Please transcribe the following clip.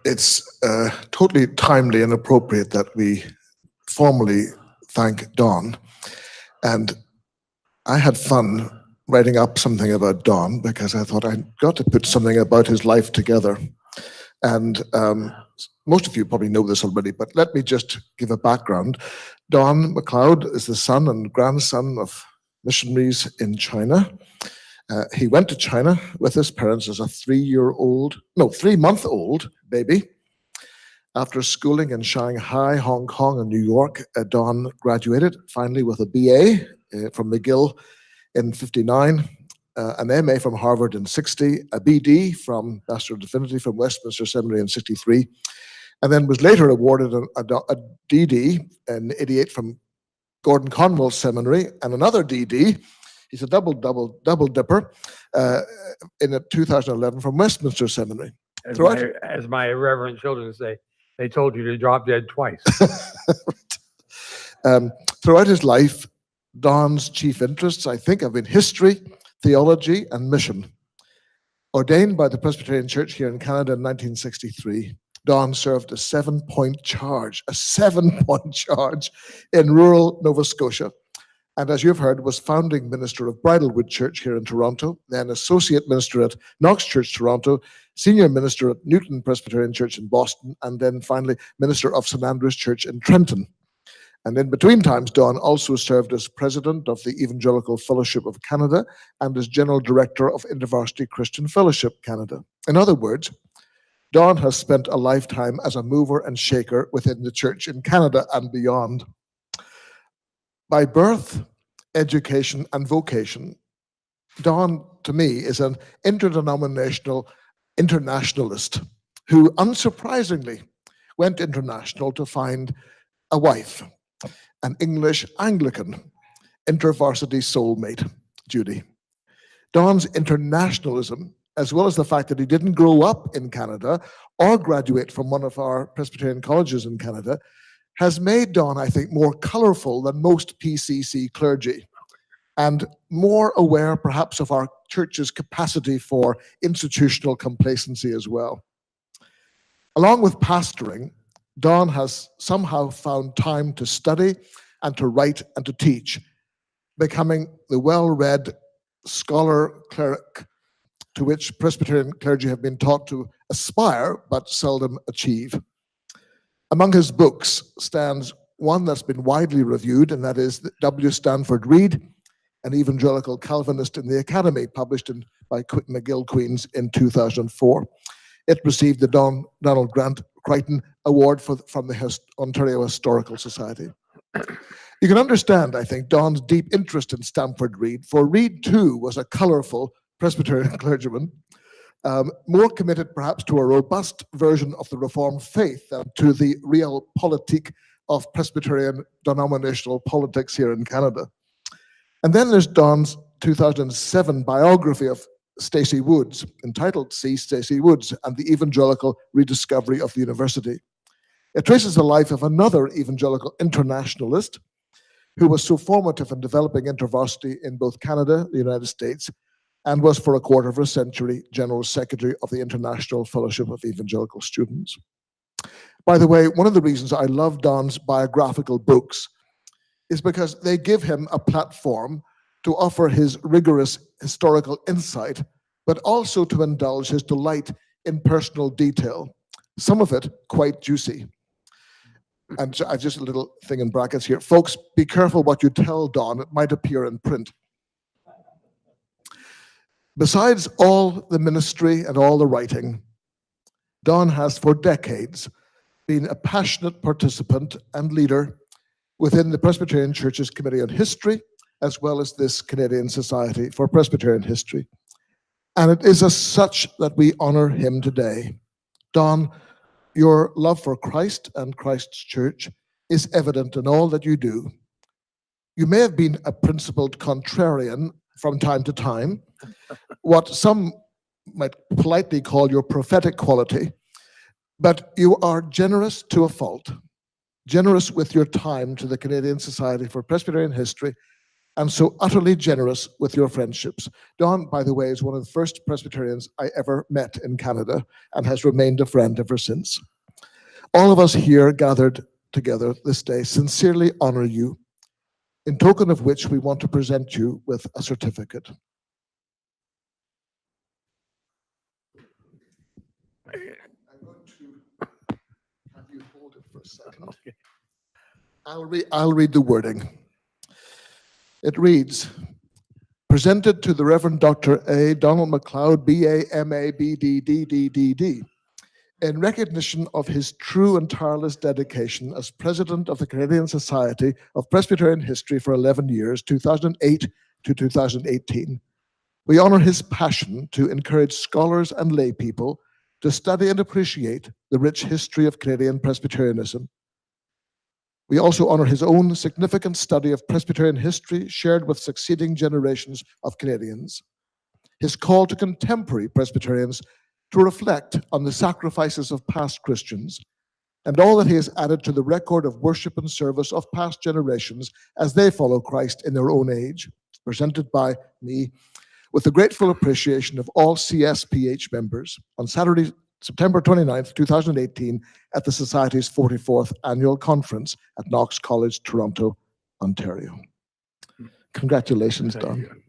it's totally timely and appropriate that we formally thank Don. And I had fun writing up something about Don because I thought I'd got to put something about his life together. And most of you probably know this already, but let me just give a background. Don MacLeod is the son and grandson of missionaries in China. He went to China with his parents as a 3-month-old baby. After schooling in Shanghai, Hong Kong, and New York, Don graduated finally with a BA from McGill in '59, an MA from Harvard in '60, a BD from Bachelor of Divinity from Westminster Seminary in '63, and then was later awarded a DD in '88 from Gordon Conwell Seminary, and another DD. He's a double dipper in 2011 from Westminster Seminary. As my reverend children say, they told you to drop dead twice. Throughout his life, Don's chief interests, I think, have been history, theology, and mission. Ordained by the Presbyterian Church here in Canada in 1963, Don served a 7-point charge in rural Nova Scotia. And as you've heard, was founding minister of Bridlewood Church here in Toronto, then associate minister at Knox Church, Toronto, senior minister at Newton Presbyterian Church in Boston, and then finally minister of St. Andrew's Church in Trenton. And in between times, Don also served as president of the Evangelical Fellowship of Canada and as general director of InterVarsity Christian Fellowship Canada. In other words, Don has spent a lifetime as a mover and shaker within the church in Canada and beyond. By birth, education, and vocation, Don, to me, is an interdenominational internationalist who, unsurprisingly, went international to find a wife, an English Anglican, InterVarsity soulmate, Judy. Don's internationalism, as well as the fact that he didn't grow up in Canada or graduate from one of our Presbyterian colleges in Canada, has made Don, I think, more colorful than most PCC clergy and more aware, perhaps, of our church's capacity for institutional complacency as well. Along with pastoring, Don has somehow found time to study and to write and to teach, becoming the well-read scholar cleric to which Presbyterian clergy have been taught to aspire but seldom achieve. Among his books stands one that's been widely reviewed, and that is W. Stanford Reed, an evangelical Calvinist in the Academy, published by McGill Queen's in 2004. It received the Donald Grant Crichton Award from the Ontario Historical Society. You can understand, I think, Don's deep interest in Stanford Reed, for Reed too was a colorful Presbyterian clergyman, more committed perhaps to a robust version of the Reformed faith than to the realpolitik of Presbyterian denominational politics here in Canada. And then there's Don's 2007 biography of Stacey Woods, entitled See Stacey Woods and the Evangelical Rediscovery of the University. It traces the life of another evangelical internationalist who was so formative in developing InterVarsity in both Canada, the United States, and was for a quarter of a century General Secretary of the International Fellowship of Evangelical Students. By the way, one of the reasons I love Don's biographical books is because they give him a platform to offer his rigorous historical insight, but also to indulge his delight in personal detail, some of it quite juicy. And just a little thing in brackets here. Folks, be careful what you tell Don. It might appear in print. Besides all the ministry and all the writing, Don has for decades been a passionate participant and leader within the Presbyterian Church's Committee on History, as well as this Canadian Society for Presbyterian History. And it is as such that we honor him today. Don, your love for Christ and Christ's church is evident in all that you do. You may have been a principled contrarian from time to time, what some might politely call your prophetic quality, but you are generous to a fault, generous with your time to the Canadian Society for Presbyterian History, and so utterly generous with your friendships. Don, by the way, is one of the first Presbyterians I ever met in Canada and has remained a friend ever since. All of us here gathered together this day sincerely honor you, in token of which we want to present you with a certificate. I'm going to have you hold it for a second. Okay. I'll read the wording. It reads, presented to the Reverend Dr. A. Donald MacLeod, B.A., M.A., B.D., D.D., in recognition of his true and tireless dedication as President of the Canadian Society of Presbyterian History for 11 years, 2008 to 2018. We honor his passion to encourage scholars and lay people to study and appreciate the rich history of Canadian Presbyterianism. We also honor his own significant study of Presbyterian history shared with succeeding generations of Canadians. His call to contemporary Presbyterians to reflect on the sacrifices of past Christians and all that he has added to the record of worship and service of past generations as they follow Christ in their own age, presented by me with the grateful appreciation of all CSPH members on Saturday, September 29th, 2018, at the Society's 44th Annual Conference at Knox College, Toronto, Ontario. Congratulations, Don.